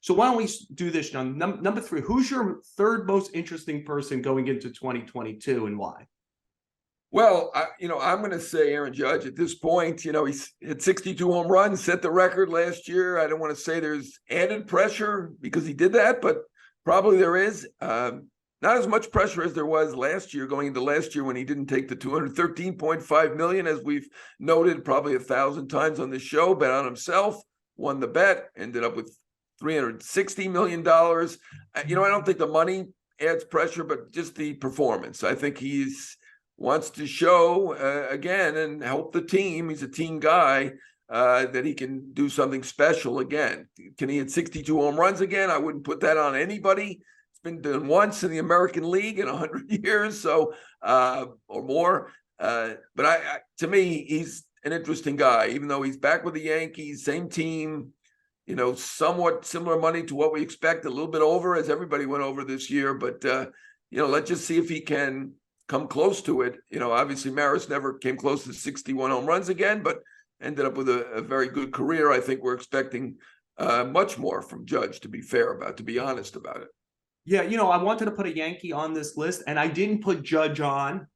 So why don't we do this, John? Number 3, who's your third most interesting person going into 2022 and why? Well, I'm going to say Aaron Judge at this point. He's hit 62 home runs, set the record last year. I don't want to say there's added pressure because he did that, but probably there is. Not as much pressure as there was last year, going into last year when he didn't take the $213.5 million, as we've noted probably 1,000 times on this show, bet on himself, won the bet, ended up with $360 million. I don't think the money adds pressure, but just the performance. I think wants to show again and help the team. He's a team guy, that he can do something special again. Can he hit 62 home runs again? I wouldn't put that on anybody. It's been done once in the American League in 100 years, so or more. But to me, he's an interesting guy, even though he's back with the Yankees, same team, somewhat similar money to what we expect, a little bit over, as everybody went over this year. But let's just see if he can come close to it. Obviously Maris never came close to 61 home runs again, but ended up with a very good career. I think we're expecting much more from Judge, to be honest about it. Yeah, I wanted to put a Yankee on this list, and I didn't put Judge on.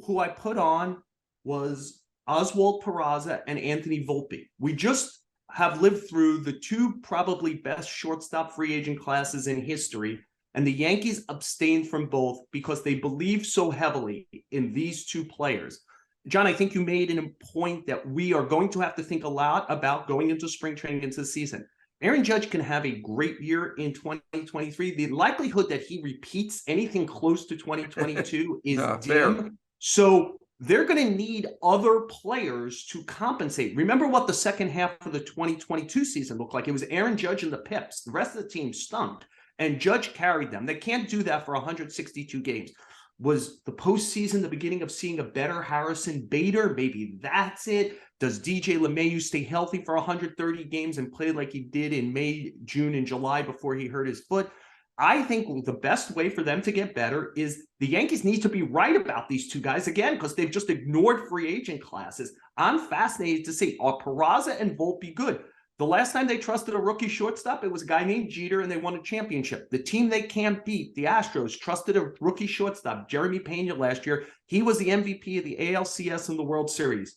Who I put on was Oswald Peraza and Anthony Volpe. We just have lived through the 2 probably best shortstop free agent classes in history, and the Yankees abstained from both because they believe so heavily in these 2 players. John, I think you made a point that we are going to have to think a lot about going into spring training, into the season. Aaron Judge can have a great year in 2023. The likelihood that he repeats anything close to 2022 is dim. Fair. So they're going to need other players to compensate. Remember what the second half of the 2022 season looked like. It was Aaron Judge and the Pips. The rest of the team stunk, and Judge carried them. They can't do that for 162 games. Was the postseason the beginning of seeing a better Harrison Bader? Maybe that's it. Does DJ LeMahieu stay healthy for 130 games and play like he did in May, June, and July before he hurt his foot? I think the best way for them to get better is the Yankees need to be right about these 2 guys again, because they've just ignored free agent classes. I'm fascinated to see, are Peraza and Volpe good? The last time they trusted a rookie shortstop, it was a guy named Jeter, and they won a championship. The team they can't beat, the Astros, trusted a rookie shortstop, Jeremy Pena, last year. He was the MVP of the ALCS and the World Series.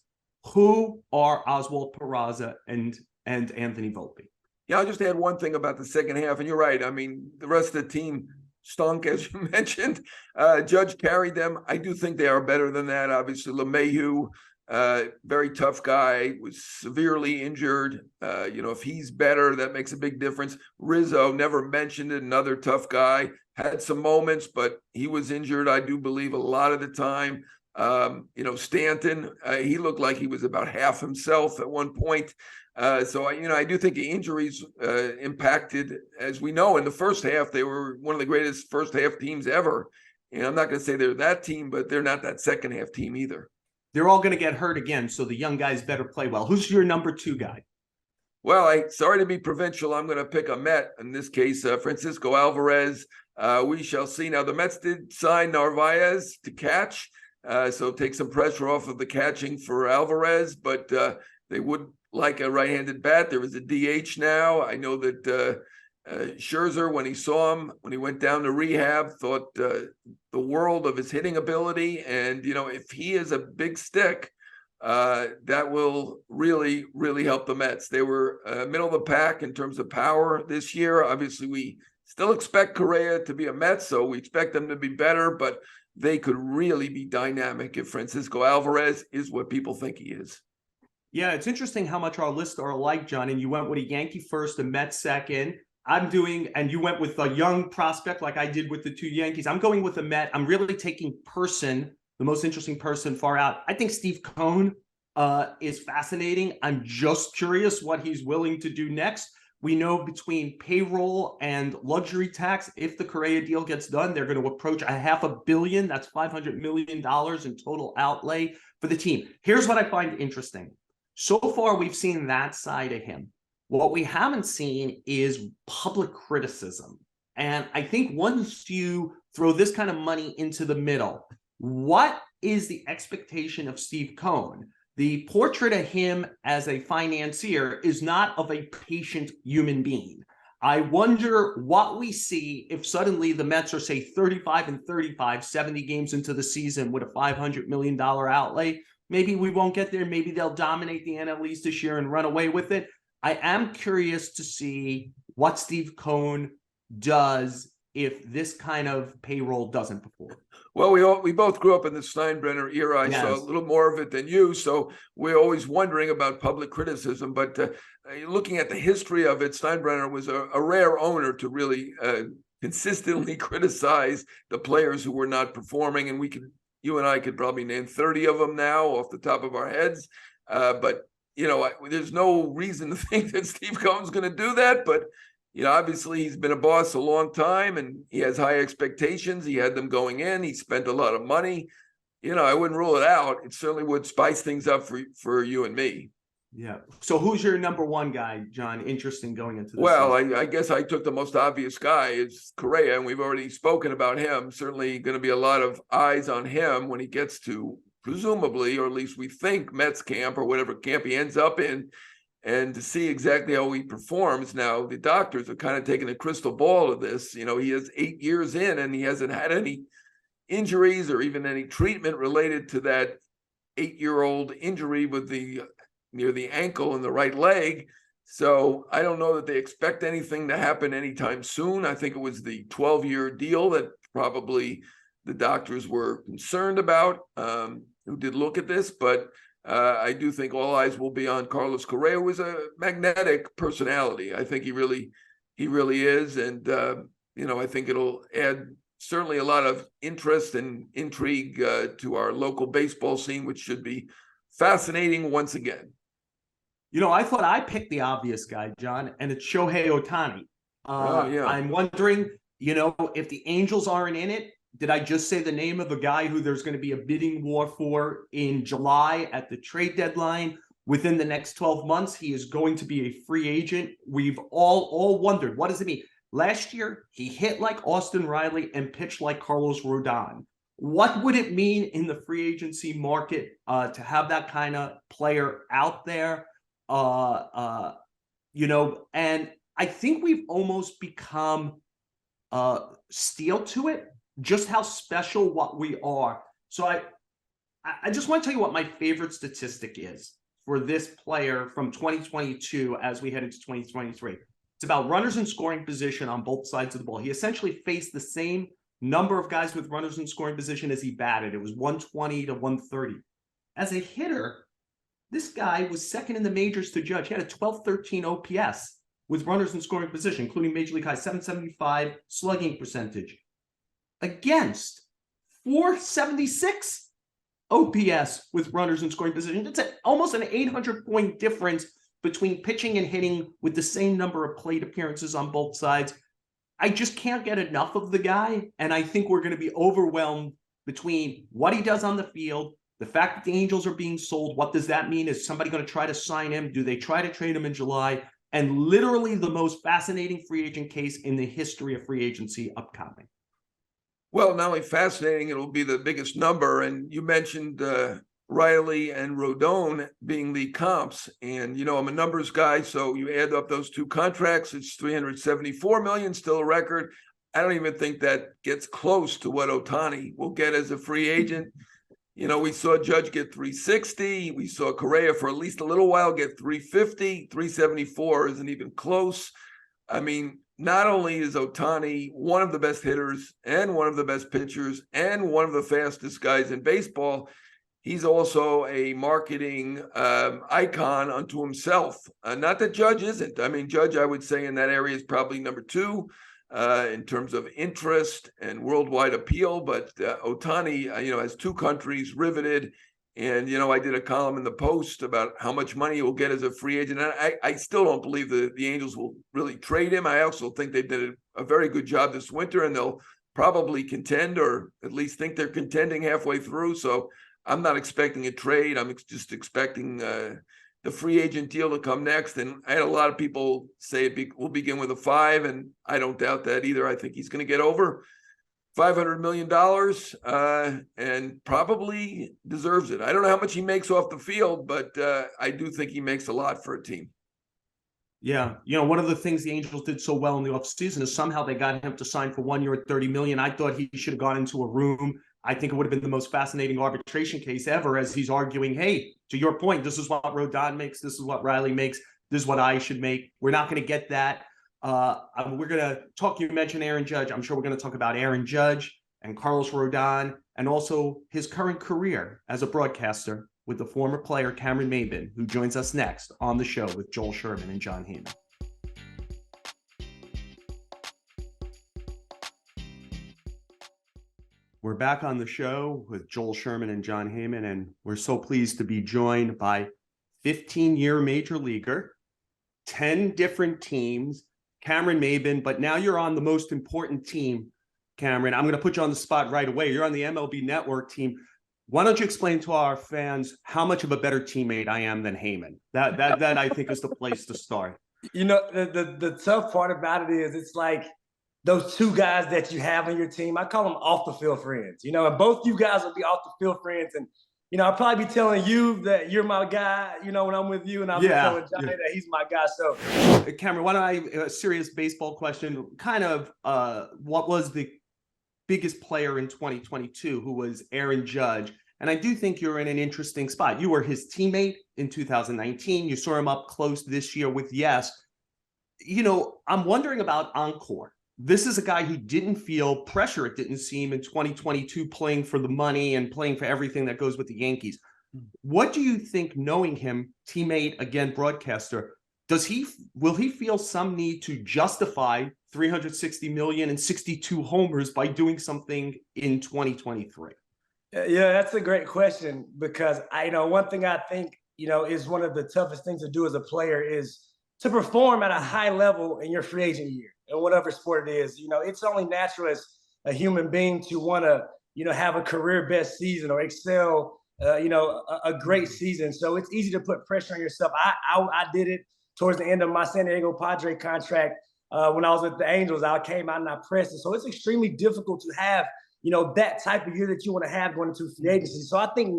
Who are Oswald Peraza and Anthony Volpe? Yeah, I'll just add one thing about the second half, and you're right. I mean, the rest of the team stunk, as you mentioned. Judge carried them. I do think they are better than that. Obviously, LeMahieu, very tough guy, was severely injured. If he's better, that makes a big difference. Rizzo, never mentioned it, another tough guy, had some moments, but he was injured, I do believe, a lot of the time. Stanton, he looked like he was about half himself at one point. So I do think the injuries impacted, as we know, in the first half. They were one of the greatest first half teams ever. And I'm not going to say they're that team, but they're not that second half team either. They're all going to get hurt again, so the young guys better play well. Who's your number 2 guy? Well, sorry to be provincial. I'm going to pick a Met, in this case, Francisco Alvarez. We shall see. Now, the Mets did sign Narvaez to catch, so take some pressure off of the catching for Alvarez, but they would like a right-handed bat. There is a DH now. I know that Scherzer, when he saw him, when he went down to rehab, thought the world of his hitting ability. And, if he is a big stick, that will really, really help the Mets. They were middle of the pack in terms of power this year. Obviously, we still expect Correa to be a Met, so we expect them to be better, but they could really be dynamic if Francisco Alvarez is what people think he is. Yeah, it's interesting how much our lists are alike, John, and you went with a Yankee first, a Mets second. And you went with a young prospect like I did with the 2 Yankees. I'm going with a Met. I'm really taking the most interesting person far out. I think Steve Cohen is fascinating. I'm just curious what he's willing to do next. We know between payroll and luxury tax, if the Correa deal gets done, they're going to approach $500 million. That's $500 million in total outlay for the team. Here's what I find interesting. So far, we've seen that side of him. What we haven't seen is public criticism. And I think once you throw this kind of money into the middle, what is the expectation of Steve Cohen? The portrait of him as a financier is not of a patient human being. I wonder what we see if suddenly the Mets are, say, 35-35, 70 games into the season with a $500 million outlay. Maybe we won't get there. Maybe they'll dominate the NL East this year and run away with it. I am curious to see what Steve Cohen does if this kind of payroll doesn't perform. Well, we both grew up in the Steinbrenner era. I saw Yes. a little more of it than you, so we're always wondering about public criticism. But looking at the history of it, Steinbrenner was a rare owner to really consistently criticize the players who were not performing, and you and I could probably name 30 of them now off the top of our heads. But there's no reason to think that Steve Cohen's going to do that. But obviously he's been a boss a long time and he has high expectations. He had them going in. He spent a lot of money. I wouldn't rule it out. It certainly would spice things up for you and me. Yeah. So who's your number one guy, John? Interesting going into this. Well, I guess I took the most obvious guy is Correa, and we've already spoken about him. Certainly going to be a lot of eyes on him when he gets to, presumably, or at least we think, Mets camp or whatever camp he ends up in. And to see exactly how he performs. Now, the doctors are kind of taking a crystal ball of this. He is 8 years in and he hasn't had any injuries or even any treatment related to that 8-year-old injury with near the ankle and the right leg. So I don't know that they expect anything to happen anytime soon. I think it was the 12-year deal that probably the doctors were concerned about, who did look at this, but I do think all eyes will be on Carlos Correa, who is a magnetic personality. I think he really is. And, I think it'll add certainly a lot of interest and intrigue to our local baseball scene, which should be fascinating once again. I thought I picked the obvious guy, John, and it's Shohei Ohtani. Yeah. I'm wondering, if the Angels aren't in it, did I just say the name of a guy who there's going to be a bidding war for in July at the trade deadline? Within the next 12 months, he is going to be a free agent. We've all wondered, what does it mean? Last year, he hit like Austin Riley and pitched like Carlos Rodon. What would it mean in the free agency market to have that kind of player out there? And I think we've almost become steel to it. Just how special what we are. So I just want to tell you what my favorite statistic is for this player from 2022 as we head into 2023. It's about runners in scoring position on both sides of the ball. He essentially faced the same number of guys with runners in scoring position as he batted. It was 120 to 130. As a hitter, this guy was second in the majors to Judge. He had a 12-13 OPS with runners in scoring position, including Major League high 775 slugging percentage. Against 476 OPS with runners in scoring position. It's almost an 800-point difference between pitching and hitting with the same number of plate appearances on both sides. I just can't get enough of the guy, and I think we're going to be overwhelmed between what he does on the field, the fact that the Angels are being sold. What does that mean? Is somebody going to try to sign him? Do they try to trade him in July? And literally the most fascinating free agent case in the history of free agency upcoming. Well, not only fascinating, it'll be the biggest number. And you mentioned Riley and Rodon being the comps. And, I'm a numbers guy, so you add up those two contracts, it's $374 million, still a record. I don't even think that gets close to what Ohtani will get as a free agent. We saw Judge get 360. We saw Correa for at least a little while get 350. 374 isn't even close. I mean, not only is Ohtani one of the best hitters and one of the best pitchers and one of the fastest guys in baseball, he's also a marketing icon unto himself. Not that Judge isn't. I mean, Judge, I would say in that area is probably number two in terms of interest and worldwide appeal. But Ohtani, has two countries riveted. And, I did a column in the Post about how much money he will get as a free agent. And I still don't believe the Angels will really trade him. I also think they did a very good job this winter, and they'll probably contend, or at least think they're contending halfway through. So I'm not expecting a trade. I'm just expecting the free agent deal to come next. And I had a lot of people say we'll begin with a 5, and I don't doubt that either. I think he's going to get over $500 million and probably deserves it. I don't know how much he makes off the field, but I do think he makes a lot for a team. Yeah. One of the things the Angels did so well in the offseason is somehow they got him to sign for 1 year at $30 million. I thought he should have gone into a room. I think it would have been the most fascinating arbitration case ever, as he's arguing, hey, to your point, this is what Rodon makes. This is what Riley makes. This is what I should make. We're not going to get that. We're going to talk. You mentioned Aaron Judge. I'm sure we're going to talk about Aaron Judge and Carlos Rodon and also his current career as a broadcaster with the former player Cameron Maybin, who joins us next on the show with Joel Sherman and John Heyman. We're back on the show with Joel Sherman and John Heyman, and we're so pleased to be joined by 15-year major leaguer, 10 different teams, Cameron Maybin, but now you're on the most important team, Cameron. I'm going to put you on the spot right away. You're on the MLB Network team. Why don't you explain to our fans how much of a better teammate I am than Heyman? That I think is the place to start. The tough part about it is it's like those two guys that you have on your team, I call them off the field friends, and both you guys will be off the field friends. And, I'll probably be telling you that you're my guy, when I'm with you, and I'll be telling Johnny that he's my guy. So, Cameron, why don't a serious baseball question, kind of what was the biggest player in 2022, who was Aaron Judge. And I do think you're in an interesting spot. You were his teammate in 2019. You saw him up close this year with Yes. I'm wondering about Encore. This is a guy who didn't feel pressure, it didn't seem, in 2022, playing for the money and playing for everything that goes with the Yankees. What do you think, knowing him, teammate, again, broadcaster, will he feel some need to justify $360 million and 62 homers by doing something in 2023? Yeah, that's a great question, because one thing I think, is one of the toughest things to do as a player is to perform at a high level in your free agent year, in whatever sport it is. It's only natural as a human being to want to, have a career best season or excel, a great season. So it's easy to put pressure on yourself. I did it towards the end of my San Diego Padre contract. When I was with the Angels, I came out and I pressed it. So it's extremely difficult to have, that type of year that you want to have going into free agency. So I think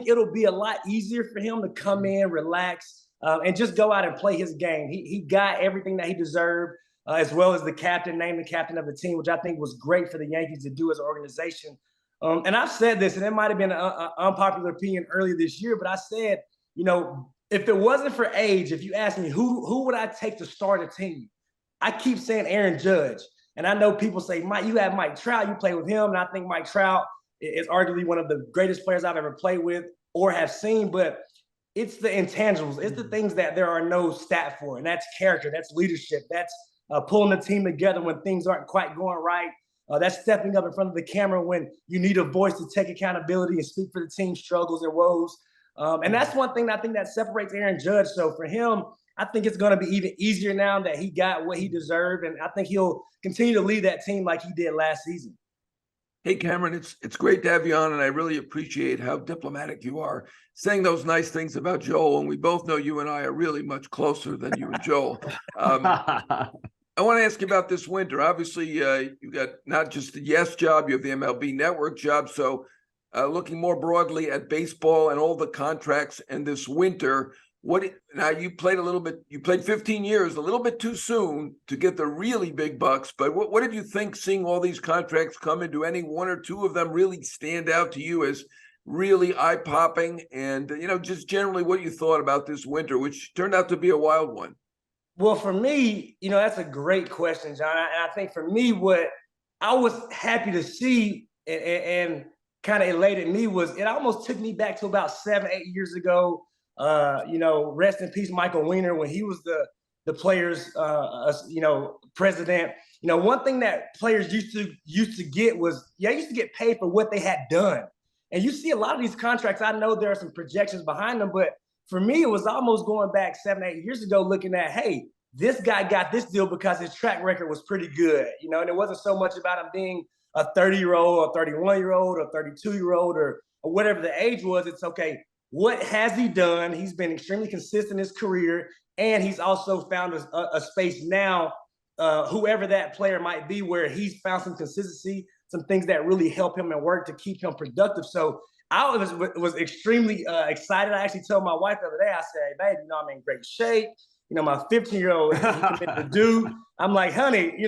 it'll be a lot easier for him to come in, relax, and just go out and play his game. He got everything that he deserved, as well as named the captain of the team, which I think was great for the Yankees to do as an organization. And I've said this, and it might have been an unpopular opinion earlier this year, but I said, if it wasn't for age, if you ask me who would I take to start a team, I keep saying Aaron Judge. And I know people say, Mike, you have Mike Trout, you play with him. And I think Mike Trout is arguably one of the greatest players I've ever played with or have seen. But it's the intangibles. It's the things that there are no stat for. And that's character. That's leadership. That's pulling the team together when things aren't quite going right. That's stepping up in front of the camera when you need a voice to take accountability and speak for the team's struggles and woes. And that's one thing I think that separates Aaron Judge. So for him, I think it's going to be even easier now that he got what he deserved. And I think he'll continue to lead that team like he did last season. Hey, Cameron, it's great to have you on, and I really appreciate how diplomatic you are, saying those nice things about Joel. And we both know you and I are really much closer than you and Joel. I want to ask you about this winter. Obviously, you got not just the Yes job, you have the MLB Network job. So looking more broadly at baseball and all the contracts and this winter, now you played a little bit, you played 15 years, a little bit too soon to get the really big bucks. But what did you think, seeing all these contracts come in? Do any one or two of them really stand out to you as really eye-popping? And, just generally what you thought about this winter, which turned out to be a wild one. Well, for me, that's a great question, John. And I think for me, what I was happy to see and kind of elated me was it almost took me back to about 7-8 years ago. Rest in peace, Michael Weiner, when he was the players, president. One thing that players used to get was, used to get paid for what they had done. And you see a lot of these contracts, I know there are some projections behind them, but for me, it was almost going back 7-8 years ago, looking at, hey, this guy got this deal because his track record was pretty good, and it wasn't so much about him being a 30-year-old or 31-year-old or 32-year-old or whatever the age was. It's okay. What has he done? He's been extremely consistent in his career, and he's also found a space now, whoever that player might be, where he's found some consistency, some things that really help him and work to keep him productive. So I was extremely excited. I actually told my wife the other day, I said, hey, babe, I'm in great shape. my 15-year-old, he committed to do. I'm like, honey,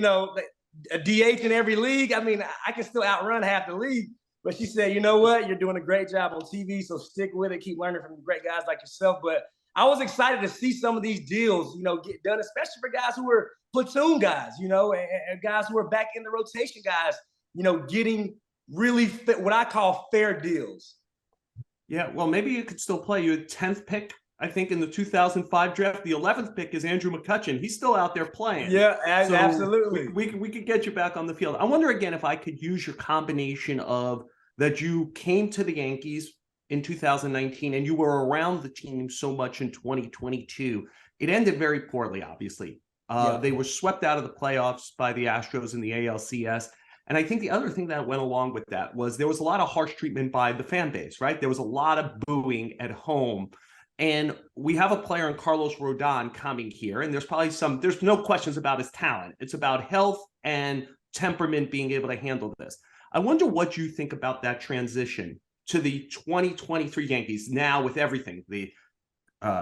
a DH in every league. I mean, I can still outrun half the league. But she said, you know what? You're doing a great job on TV, so stick with it. Keep learning from great guys like yourself. But I was excited to see some of these deals, get done, especially for guys who were platoon guys, and guys who are back in the rotation guys, getting really what I call fair deals. Yeah, well, maybe you could still play. You had 10th pick, I think, in the 2005 draft. The 11th pick is Andrew McCutchen. He's still out there playing. Yeah, so absolutely. We could get you back on the field. I wonder again if I could use your combination of that you came to the Yankees in 2019 and you were around the team so much in 2022. It ended very poorly, obviously. They were swept out of the playoffs by the Astros in the ALCS. And I think the other thing that went along with that was there was a lot of harsh treatment by the fan base, right? There was a lot of booing at home. And we have a player in Carlos Rodon coming here, and there's no questions about his talent. It's about health and temperament being able to handle this. I wonder what you think about that transition to the 2023 Yankees now with everything, the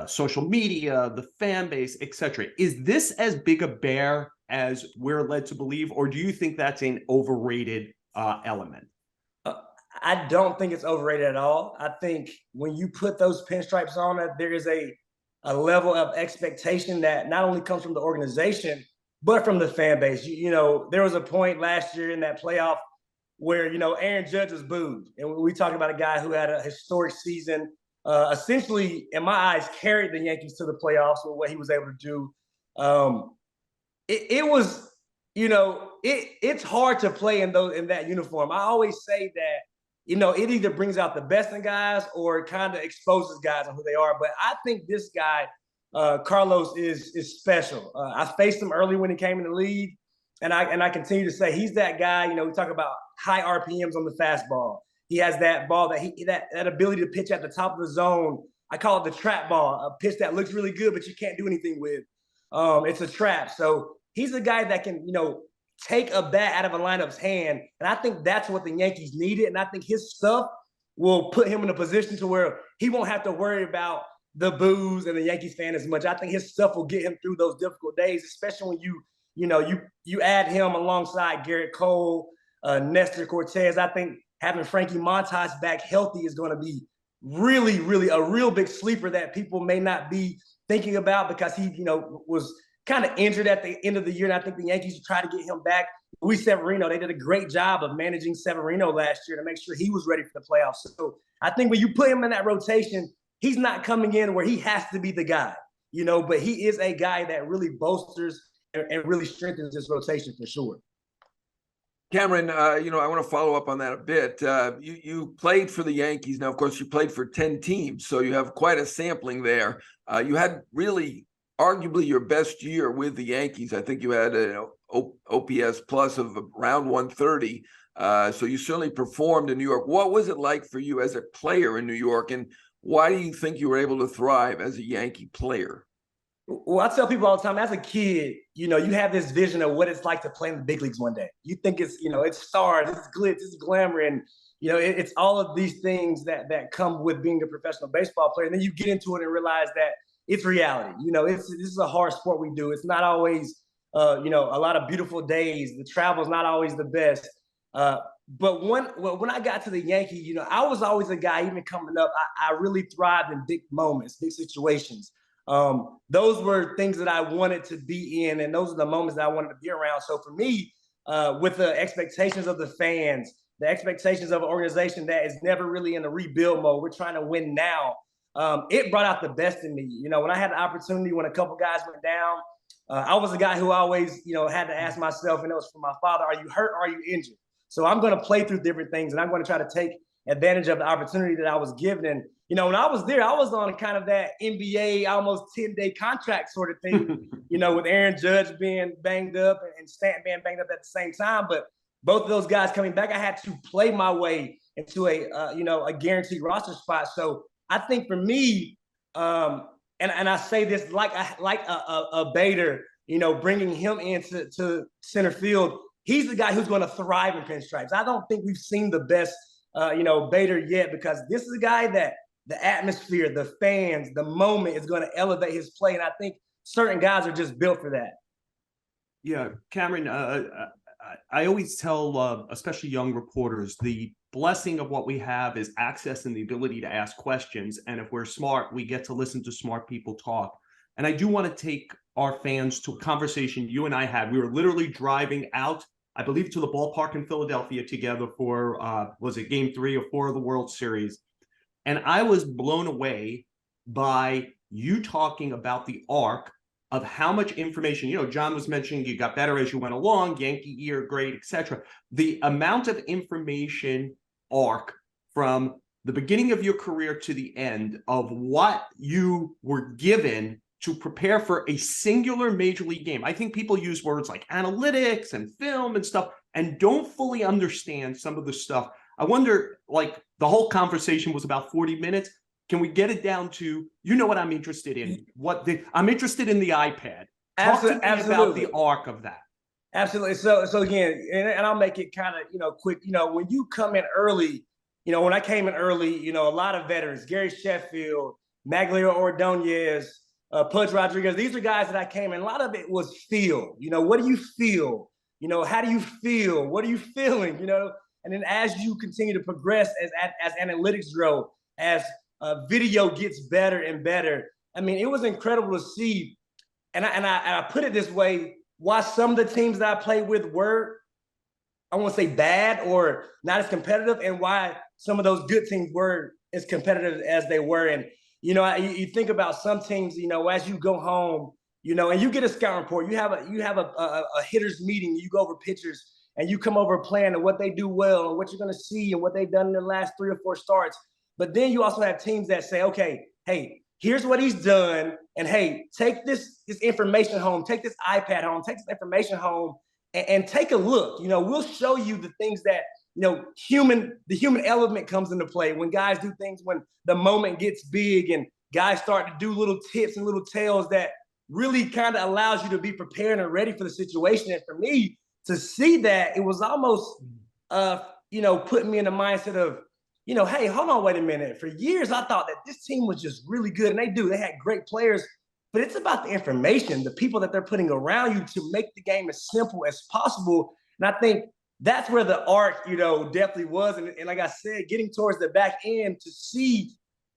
social media, the fan base, etc. Is this as big a bear as we're led to believe, or do you think that's an overrated element? I don't think it's overrated at all. I think when you put those pinstripes on it, there is a level of expectation that not only comes from the organization, but from the fan base. There was a point last year in that playoff where, Aaron Judge was booed. And we talk about a guy who had a historic season, essentially, in my eyes, carried the Yankees to the playoffs with what he was able to do. It was, it's hard to play in that uniform. I always say that, it either brings out the best in guys or it kind of exposes guys on who they are. But I think this guy, Carlos, is special. I faced him early when he came in the league, and I continue to say he's that guy. We talk about high RPMs on the fastball. He has that ball that ability to pitch at the top of the zone. I call it the trap ball, a pitch that looks really good, but you can't do anything with. It's a trap. So he's a guy that can, take a bat out of a lineup's hand. And I think that's what the Yankees needed. And I think his stuff will put him in a position to where he won't have to worry about the boos and the Yankees fan as much. I think his stuff will get him through those difficult days, especially when you add him alongside Garrett Cole, Nestor Cortez. I think having Frankie Montas back healthy is going to be really, really a real big sleeper that people may not be thinking about because he, was kind of injured at the end of the year. And I think the Yankees tried to get him back. Luis Severino, they did a great job of managing Severino last year to make sure he was ready for the playoffs. So I think when you put him in that rotation, he's not coming in where he has to be the guy, but he is a guy that really bolsters and really strengthens this rotation for sure. Cameron, I want to follow up on that a bit. You played for the Yankees. Now, of course, you played for 10 teams, so you have quite a sampling there. You had really arguably your best year with the Yankees. I think you had an OPS plus of around 130. So you certainly performed in New York. What was it like for you as a player in New York, and why do you think you were able to thrive as a Yankee player? Well, I tell people all the time, as a kid, you have this vision of what it's like to play in the big leagues one day. You think it's, it's stars, it's glitz, it's glamour, and, it's all of these things that come with being a professional baseball player. And then you get into it and realize that it's reality. This is a hard sport we do. It's not always, a lot of beautiful days. The travel is not always the best. But when I got to the Yankees, I was always a guy, even coming up, I really thrived in big moments, big situations. Those were things that I wanted to be in, and those are the moments that I wanted to be around. So for me, with the expectations of the fans, the expectations of an organization that is never really in a rebuild mode, we're trying to win now. It brought out the best in me. When I had the opportunity, when a couple guys went down, I was a guy who always, had to ask myself, and it was from my father, are you hurt or are you injured? So I'm going to play through different things, and I'm going to try to take advantage of the opportunity that I was given. And, when I was there, I was on kind of that NBA almost 10-day contract sort of thing, with Aaron Judge being banged up and Stanton being banged up at the same time. But both of those guys coming back, I had to play my way into a guaranteed roster spot. So I think for me, and I say this like a Bader, bringing him into center field, he's the guy who's going to thrive in pinstripes. I don't think we've seen the best, Bader yet, because this is a guy that the atmosphere, the fans, the moment is going to elevate his play. And I think certain guys are just built for that. Yeah, Cameron, I always tell, especially young reporters, the blessing of what we have is access and the ability to ask questions. And if we're smart, we get to listen to smart people talk. And I do want to take our fans to a conversation you and I had. We were literally driving out, I believe, to the ballpark in Philadelphia together for, was it game 3 or 4 of the World Series? And I was blown away by you talking about the arc of how much information, John was mentioning you got better as you went along, Yankee ear, great, etc. The amount of information arc from the beginning of your career to the end of what you were given to prepare for a singular major league game. I think people use words like analytics and film and stuff and don't fully understand some of the stuff. I wonder, like, the whole conversation was about 40 minutes. Can we get it down to, what I'm interested in? I'm interested in the iPad. Talk to me about the arc of that. Absolutely. So again, and I'll make it kind of, quick. When you come in early, when I came in early, a lot of veterans, Gary Sheffield, Maglio Ordonez, Pudge Rodriguez, these are guys that I came in. A lot of it was feel. What do you feel? How do you feel? What are you feeling? And then as you continue to progress, as analytics grow, as video gets better and better. I mean, it was incredible to see, and I put it this way, why some of the teams that I played with were, I won't say bad or not as competitive, and why some of those good teams were as competitive as they were. And, you think about some teams, as you go home, and you get a scout report, you have a hitters meeting, you go over pitchers, and you come over a plan of what they do well and what you're going to see and what they've done in their last 3 or 4 starts. But then you also have teams that say, okay, hey, here's what he's done. And hey, take this information home, take this iPad home, take this information home and take a look. We'll show you the things that, the human element comes into play when guys do things, when the moment gets big and guys start to do little tips and little tales that really kind of allows you to be prepared and ready for the situation. And for me to see that, it was almost, putting me in the mindset of, hey, hold on, wait a minute. For years, I thought that this team was just really good, and they had great players, but it's about the information, the people that they're putting around you to make the game as simple as possible. And I think that's where the arc, definitely was. And like I said, getting towards the back end to see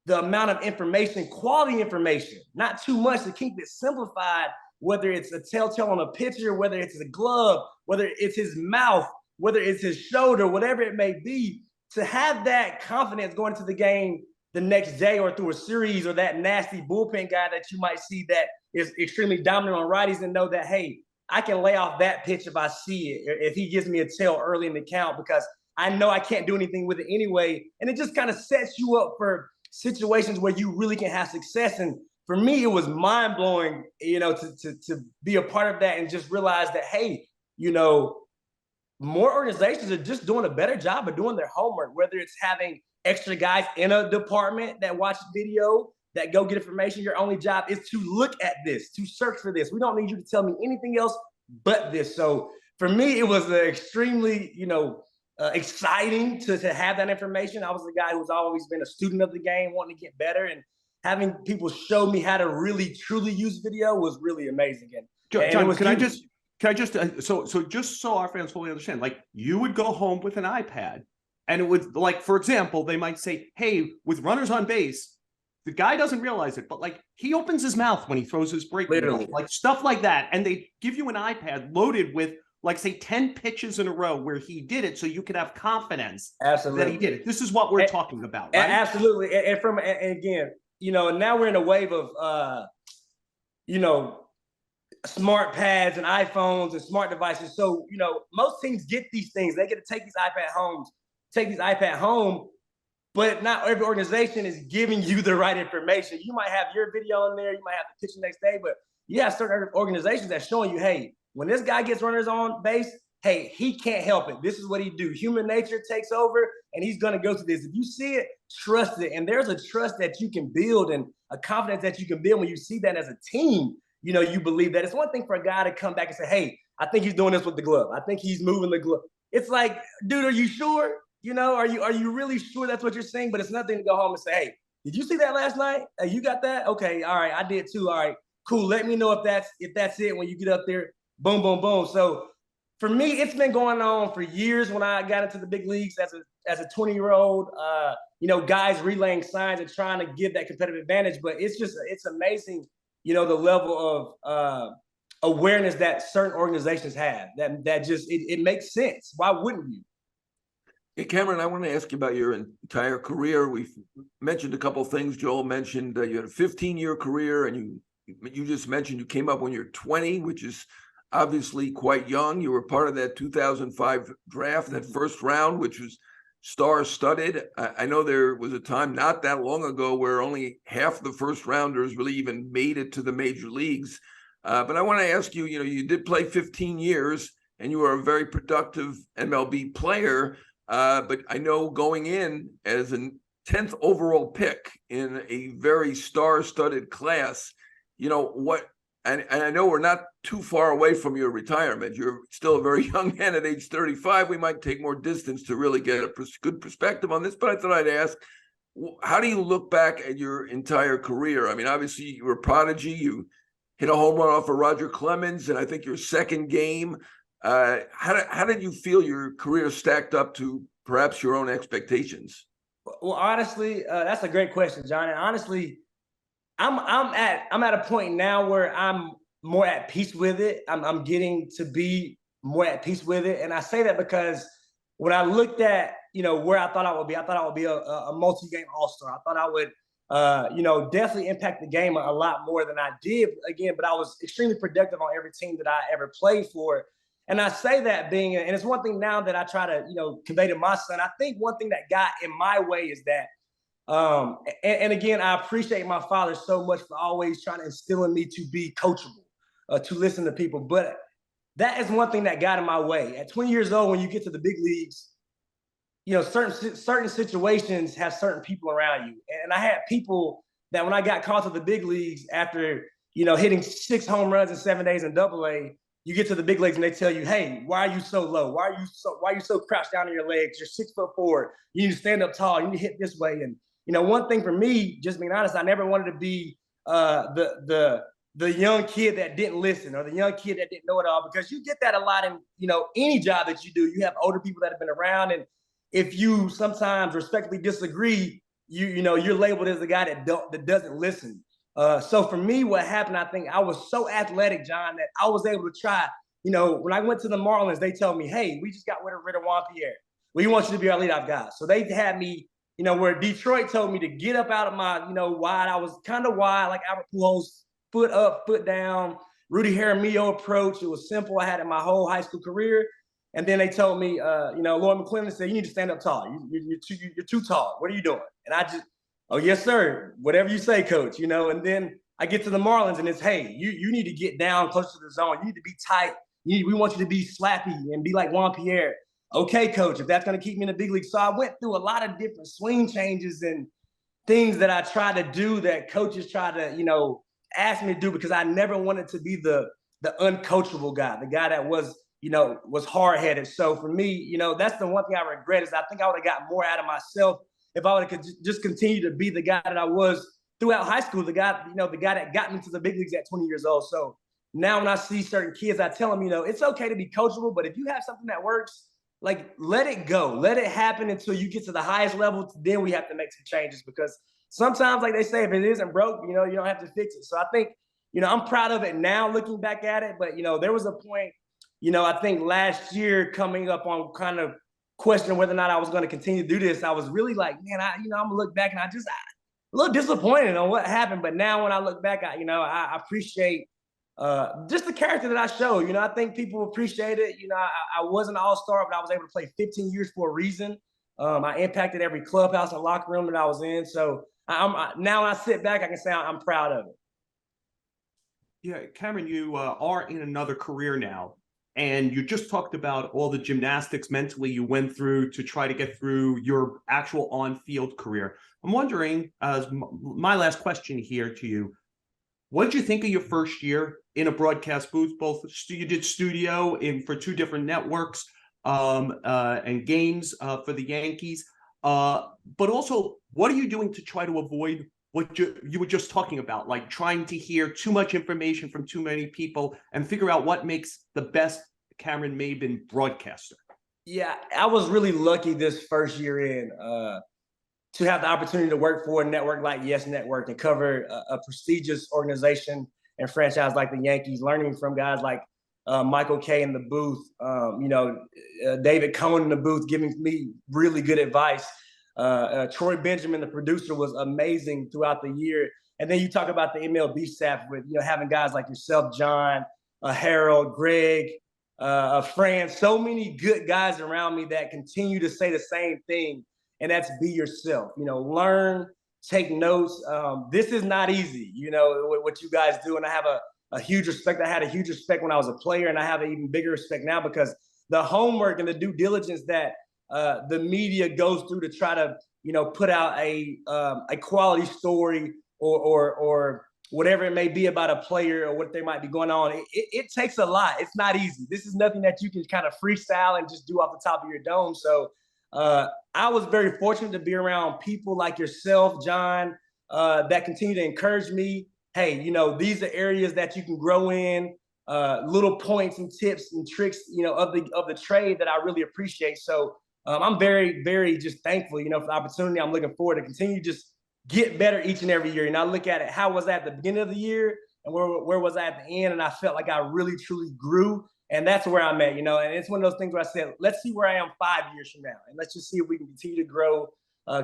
the amount of information, quality information, not too much, to keep it simplified, whether it's a telltale on a pitcher, whether it's a glove, whether it's his mouth, whether it's his shoulder, whatever it may be. To have that confidence going into the game the next day or through a series, or that nasty bullpen guy that you might see that is extremely dominant on righties, and know that, hey, I can lay off that pitch if I see it, if he gives me a tail early in the count, because I know I can't do anything with it anyway. And it just kind of sets you up for situations where you really can have success. And for me, it was mind-blowing, to be a part of that and just realize that, hey, more organizations are just doing a better job of doing their homework, whether it's having extra guys in a department that watch video, that go get information. Your only job is to look at this, to search for this. We don't need you to tell me anything else but this. So for me, it was extremely, exciting to have that information. I was a guy who's always been a student of the game, wanting to get better, and having people show me how to really, truly use video was really amazing. And John, can I just so just so our fans fully understand, like, you would go home with an iPad, and it would, like, for example, they might say, hey, with runners on base, the guy doesn't realize it, but, like, he opens his mouth when he throws his breaking ball, like stuff like that. And they give you an iPad loaded with, like, say 10 pitches in a row where he did it, so you could have confidence that he did it. This is what we're talking about, right? Absolutely. And again, now we're in a wave of, smart pads and iPhones and smart devices. So, most teams get these things. They get to take these iPad home, but not every organization is giving you the right information. You might have your video in there, you might have the picture next day, but you have certain organizations that's showing you, hey, when this guy gets runners on base, hey, he can't help it. This is what he do. Human nature takes over, and he's going to go to this. If you see it, trust it. And there's a trust that you can build and a confidence that you can build when you see that as a team. You believe that. It's one thing for a guy to come back and say, hey, I think he's doing this with the glove. I think he's moving the glove. It's like, dude, are you sure? Are you really sure that's what you're saying? But it's nothing to go home and say, hey, did you see that last night? Hey, you got that? Okay, all right, I did too. All right, Cool. Let me know if that's it when you get up there. Boom, boom, boom. So for me, it's been going on for years. When I got into the big leagues as a 20-year-old, guys relaying signs and trying to give that competitive advantage. But it's amazing, the level of awareness that certain organizations have. That just it makes sense. Why wouldn't you? Hey, Cameron, I want to ask you about your entire career. We've mentioned a couple of things. Joel mentioned you had a 15-year career, and you just mentioned you came up when you're 20, which is obviously quite young. You were part of that 2005 draft, that first round, which was star-studded. I know there was a time not that long ago where only half the first rounders really even made it to the major leagues. But I want to ask you, you did play 15 years, and you were a very productive MLB player. But I know going in as a 10th overall pick in a very star-studded class, and I know we're not too far away from your retirement. You're still a very young man at age 35. We might take more distance to really get a good perspective on this, but I thought I'd ask, how do you look back at your entire career? I mean, obviously you were a prodigy. You hit a home run off of Roger Clemens, and I think your second game. How did you feel your career stacked up to perhaps your own expectations? Well, honestly, that's a great question, John. And honestly, I'm at a point now where I'm more at peace with it. I'm getting to be more at peace with it, and I say that because when I looked at where I thought I would be a multi-game all-star. I thought I would definitely impact the game a lot more than I did. Again, but I was extremely productive on every team that I ever played for. And I say that and it's one thing now that I try to, convey to my son. I think one thing that got in my way is that, and again, I appreciate my father so much for always trying to instill in me to be coachable, to listen to people. But that is one thing that got in my way. At 20 years old, when you get to the big leagues, certain situations have certain people around you. And I had people that when I got called to the big leagues after, hitting 6 home runs in 7 days in Double-A, you get to the big leagues and they tell you, hey, why are you so low? Why are you so crouched down on your legs? You're 6'4". You need to stand up tall. You need to hit this way. And one thing for me, just being honest, I never wanted to be the young kid that didn't listen or the young kid that didn't know it all, because you get that a lot in any job that you do. You have older people that have been around, and if you sometimes respectfully disagree, you're labeled as the guy that doesn't listen. So for me, what happened, I think I was so athletic, John, that I was able to try. When I went to the Marlins, they told me, hey, we just got rid of Juan Pierre. We want you to be our leadoff guy. So they had me, where Detroit told me to get up out of my, wide. I was kind of wide, like Albert Pujols, foot up, foot down, Rudy Jaramillo approach. It was simple. I had it my whole high school career. And then they told me, Lloyd McClendon said, you need to stand up tall. You're too tall. What are you doing? And I just, oh, yes, sir. Whatever you say, coach, And then I get to the Marlins and it's, hey, you need to get down close to the zone. You need to be tight. We want you to be slappy and be like Juan Pierre. Okay, coach, if that's going to keep me in the big league. So I went through a lot of different swing changes and things that I try to do that coaches try to, ask me to do, because I never wanted to be the uncoachable guy, the guy that was hard-headed. So for me, that's the one thing I regret, is I think I would have got more out of myself if I would have just continued to be the guy that I was throughout high school, the guy that got me to the big leagues at 20 years old. So now when I see certain kids, I tell them, it's okay to be coachable, but if you have something that works, like, let it go. Let it happen until you get to the highest level. Then we have to make some changes, because sometimes, like they say, if it isn't broke, you don't have to fix it. So I think, I'm proud of it now looking back at it. But, there was a point, I think last year coming up on kind of questioning whether or not I was going to continue to do this. I was really like, man, I'm going to look back and a little disappointed on what happened. But now when I look back, I appreciate just the character that I showed. I think people appreciate it. I wasn't an all-star, but I was able to play 15 years for a reason. I impacted every clubhouse and locker room that I was in. So now when I sit back, I can say I'm proud of it. Yeah, Cameron, you are in another career now, and you just talked about all the gymnastics mentally you went through to try to get through your actual on-field career. I'm wondering, as my last question here to you, what did you think of your first year in a broadcast booth? Both you did studio for 2 different networks and games for the Yankees. But also, what are you doing to try to avoid what you were just talking about, like trying to hear too much information from too many people and figure out what makes the best Cameron Maybin broadcaster? Yeah, I was really lucky this first year in to have the opportunity to work for a network like Yes Network and cover a prestigious organization and franchise like the Yankees, learning from guys like Michael Kay in the booth, David Cohen in the booth, giving me really good advice. Troy Benjamin, the producer, was amazing throughout the year. And then you talk about the MLB staff with, having guys like yourself, John, Harold, Greg, Fran, so many good guys around me that continue to say the same thing. And that's be yourself, learn, take notes. This is not easy, what you guys do. And I have a huge respect. I had a huge respect when I was a player, and I have an even bigger respect now because the homework and the due diligence that the media goes through to try to, put out a quality story or whatever it may be about a player or what they might be going on. It takes a lot. It's not easy. This is nothing that you can kind of freestyle and just do off the top of your dome. So I was very fortunate to be around people like yourself, John, that continue to encourage me. Hey, these are areas that you can grow in, little points and tips and tricks, of the trade that I really appreciate. So I'm very, very just thankful, for the opportunity. I'm looking forward to continue to just get better each and every year. And I look at it, how was I at the beginning of the year and where was I at the end? And I felt like I really, truly grew. And that's where I'm at, and it's one of those things where I said, let's see where I am 5 years from now. And let's just see if we can continue to grow,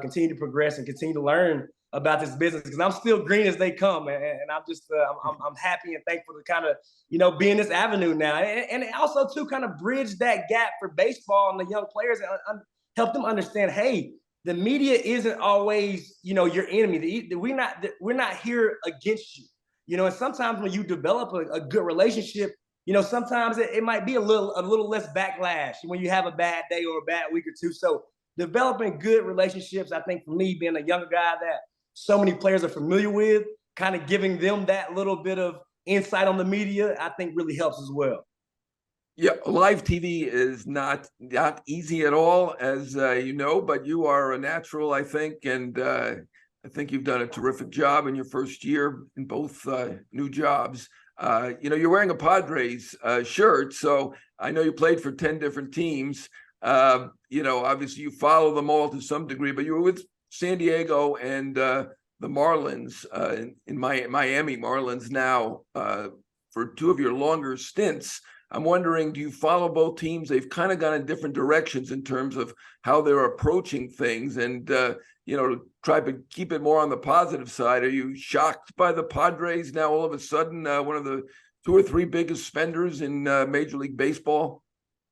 continue to progress, and continue to learn about this business, because I'm still green as they come. And I'm just, I'm happy and thankful to kind of, be in this avenue now. And also to kind of bridge that gap for baseball and the young players and help them understand, hey, the media isn't always, your enemy. We're not here against you, and sometimes when you develop a good relationship, sometimes it might be a little less backlash when you have a bad day or a bad week or two. So developing good relationships, I think for me, being a younger guy that so many players are familiar with, kind of giving them that little bit of insight on the media, I think really helps as well. Yeah, live TV is not easy at all, as but you are a natural, I think, and I think you've done a terrific job in your first year in both new jobs. You're wearing a Padres shirt, so I know you played for 10 different teams. Obviously you follow them all to some degree, but you were with San Diego and the Marlins in Miami Marlins now for two of your longer stints. I'm wondering, do you follow both teams? They've kind of gone in different directions in terms of how they're approaching things, and try to keep it more on the positive side. Are you shocked by the Padres now all of a sudden one of the 2 or 3 biggest spenders in Major League Baseball?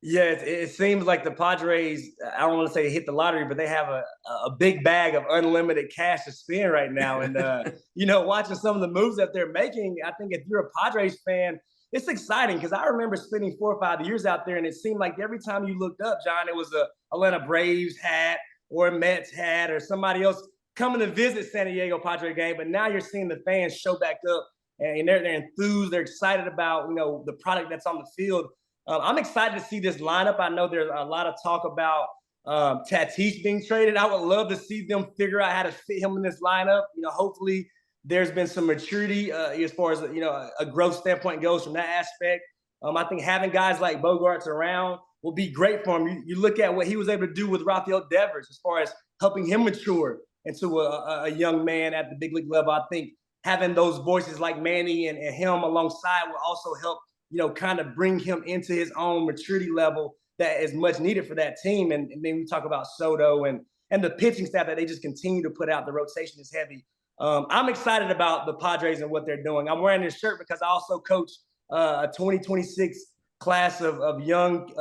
Yeah, it seems like the Padres, I don't want to say hit the lottery, but they have a big bag of unlimited cash to spend right now. And, watching some of the moves that they're making, I think if you're a Padres fan, it's exciting because I remember spending 4 or 5 years out there, and it seemed like every time you looked up, John, it was a Atlanta Braves hat or a Mets hat or somebody else coming to visit San Diego Padre game. But now you're seeing the fans show back up, and they're enthused. They're excited about, the product that's on the field. I'm excited to see this lineup. I know there's a lot of talk about Tatis being traded. I would love to see them figure out how to fit him in this lineup. Hopefully there's been some maturity as far as, a growth standpoint goes from that aspect. I think having guys like Bogarts around will be great for him. You look at what he was able to do with Rafael Devers as far as helping him mature into a young man at the big league level. I think having those voices like Manny and him alongside will also help, kind of bring him into his own maturity level that is much needed for that team. And then we talk about Soto and the pitching staff that they just continue to put out. The rotation is heavy. I'm excited about the Padres and what they're doing. I'm wearing this shirt because I also coach a 2026 class of young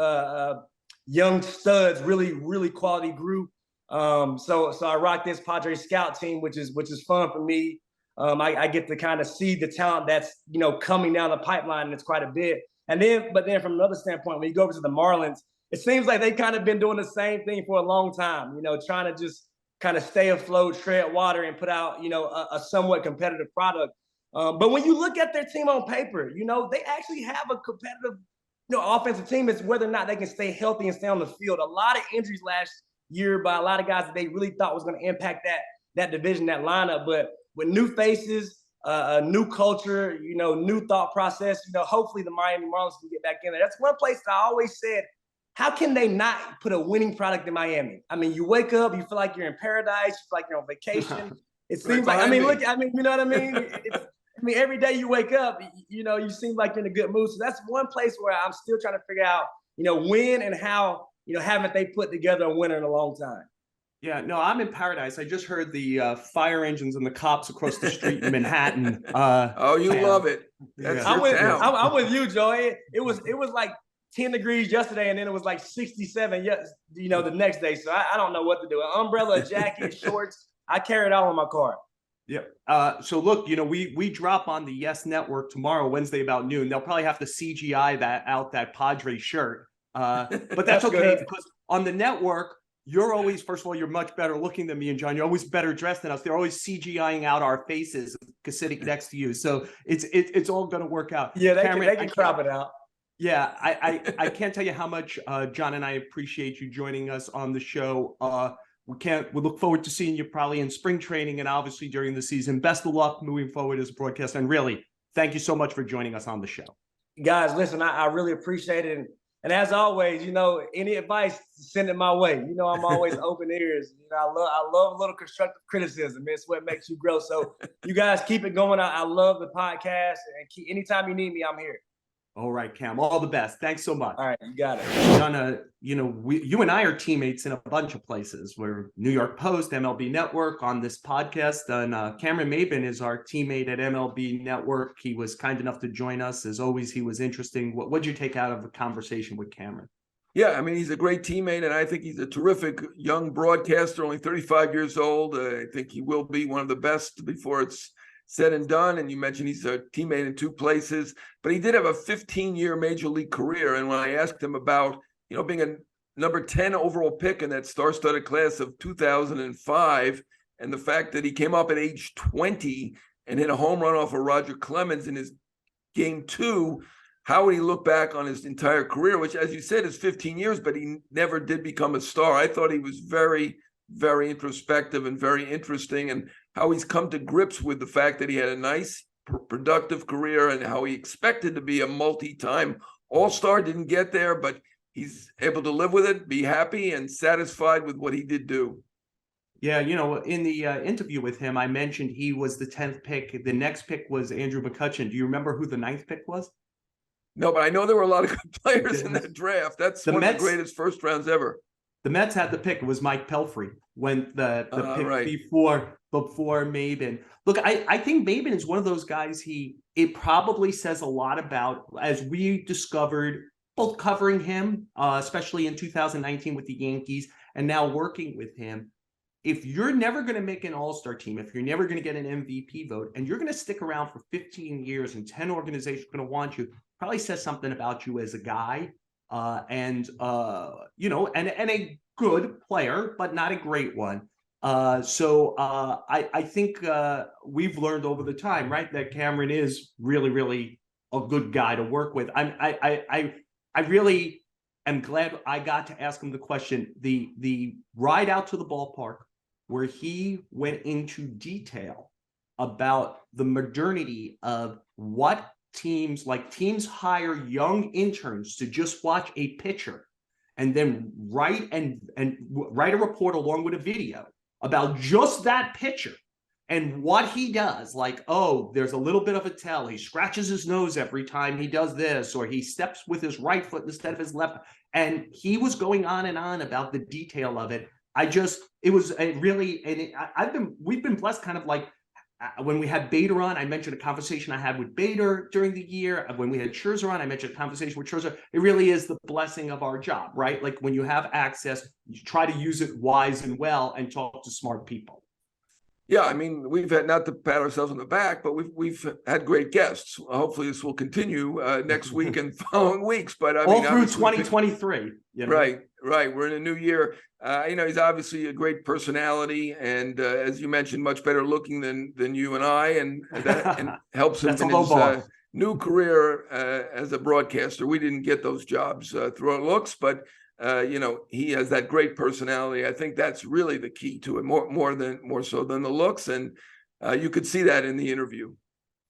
studs, really, really quality group. So I rock this Padres scout team, which is fun for me. I get to kind of see the talent that's, coming down the pipeline, and it's quite a bit. But then from another standpoint, when you go over to the Marlins, it seems like they've kind of been doing the same thing for a long time, trying to just kind of stay afloat, tread water, and put out, a somewhat competitive product. But when you look at their team on paper, they actually have a competitive, offensive team. It's whether or not they can stay healthy and stay on the field. A lot of injuries last year by a lot of guys that they really thought was going to impact that division, that lineup. But with new faces, a new culture, new thought process. Hopefully the Miami Marlins can get back in there. That's one place that I always said, how can they not put a winning product in Miami? I mean, you wake up, you feel like you're in paradise, you feel like you're on vacation. It seems like, look, you know what I mean? Every day you wake up, you seem like you're in a good mood. So that's one place where I'm still trying to figure out, when and how, haven't they put together a winner in a long time? Yeah, no, I'm in paradise. I just heard the fire engines and the cops across the street in Manhattan. You love it. That's your town. I'm with you, Joey. It was like 10 degrees yesterday, and then it was like 67, the next day. So I don't know what to do. An umbrella, a jacket, shorts. I carry it all in my car. Yeah. So look, we drop on the Yes Network tomorrow, Wednesday about noon. They'll probably have to CGI that Padres shirt. But that's okay, because on the network, you're always, first of all, you're much better looking than me and John. You're always better dressed than us. They're always CGIing out our faces sitting next to you. So it's all going to work out. Yeah, they can crop it out. Yeah, I can't tell you how much John and I appreciate you joining us on the show. We look forward to seeing you probably in spring training and obviously during the season. Best of luck moving forward as a broadcaster. And really, thank you so much for joining us on the show. Guys, listen, I really appreciate it. And as always, any advice, send it my way. I'm always open ears. I love a little constructive criticism. It's what makes you grow. So you guys keep it going. I love the podcast. And anytime you need me, I'm here. All right, Cam. All the best. Thanks so much. All right, you got it. John, you and I are teammates in a bunch of places. We're New York Post, MLB Network on this podcast. And Cameron Maybin is our teammate at MLB Network. He was kind enough to join us. As always, he was interesting. What'd you take out of the conversation with Cameron? Yeah, he's a great teammate, and I think he's a terrific young broadcaster, only 35 years old. I think he will be one of the best before it's said and done. And you mentioned he's a teammate in two places, but he did have a 15-year major league career. And when I asked him about, being a number 10 overall pick in that star-studded class of 2005, and the fact that he came up at age 20 and hit a home run off of Roger Clemens in his game 2, how would he look back on his entire career, which, as you said, is 15 years, but he never did become a star. I thought he was very, very introspective and very interesting, and how he's come to grips with the fact that he had a nice, productive career and how he expected to be a multi-time all-star, didn't get there, but he's able to live with it, be happy and satisfied with what he did do. Yeah, in the interview with him, I mentioned he was the 10th pick. The next pick was Andrew McCutchen. Do you remember who the 9th pick was? No, but I know there were a lot of good players in that draft. That's one of the greatest first rounds ever. The Mets had the pick. It was Mike Pelfrey when the pick right. before Maybin. Look, I think Maybin is one of those guys. It probably says a lot about, as we discovered, both covering him, especially in 2019 with the Yankees, and now working with him. If you're never going to make an all-star team, if you're never going to get an MVP vote, and you're going to stick around for 15 years and 10 organizations are going to want you, probably says something about you as a guy. And a good player, but not a great one. So I think we've learned over the time, right, that Cameron is really, really a good guy to work with. I really am glad I got to ask him the question. The ride out to the ballpark, where he went into detail about the modernity of what teams hire young interns to just watch a pitcher and then write a report along with a video about just that pitcher and what he does. Like, oh, there's a little bit of a tell. He scratches his nose every time he does this, or he steps with his right foot instead of his left. And he was going on and on about the detail of it. We've been blessed, kind of like, when we had Bader on, I mentioned a conversation I had with Bader during the year. When we had Scherzer on, I mentioned a conversation with Scherzer. It really is the blessing of our job, right? Like, when you have access, you try to use it wise and well and talk to smart people. Yeah, we've had, not to pat ourselves on the back, but we've had great guests. Hopefully this will continue next week and following weeks. But all through 2023. Right. We're in a new year. He's obviously a great personality, and as you mentioned, much better looking than you and I, and that helps him in his new career as a broadcaster. We didn't get those jobs through our looks, but he has that great personality. I think that's really the key to it, more so than the looks. And You could see that in the interview.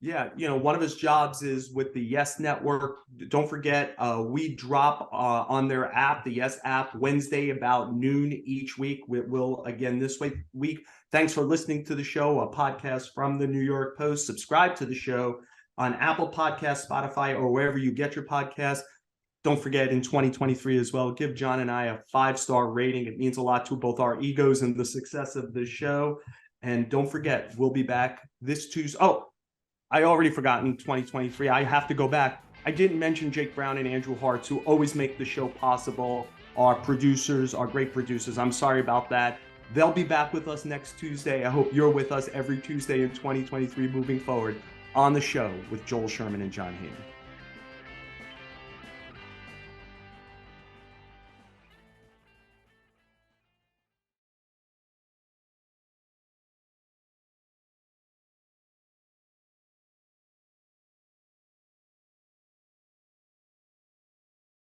Yeah, one of his jobs is with the Yes Network. Don't forget, we drop on their app, the Yes app, Wednesday about noon each week. We will again this week. Thanks for listening to the show, a podcast from the New York Post. Subscribe to the show on Apple Podcasts, Spotify, or wherever you get your podcasts. Don't forget, in 2023 as well, give John and I a 5-star rating. It means a lot to both our egos and the success of the show. And don't forget, we'll be back this Tuesday. Oh, I already forgot in 2023. I have to go back. I didn't mention Jake Brown and Andrew Hartz, who always make the show possible. Our producers, our great producers. I'm sorry about that. They'll be back with us next Tuesday. I hope you're with us every Tuesday in 2023 moving forward on the show with Joel Sherman and John Heyman.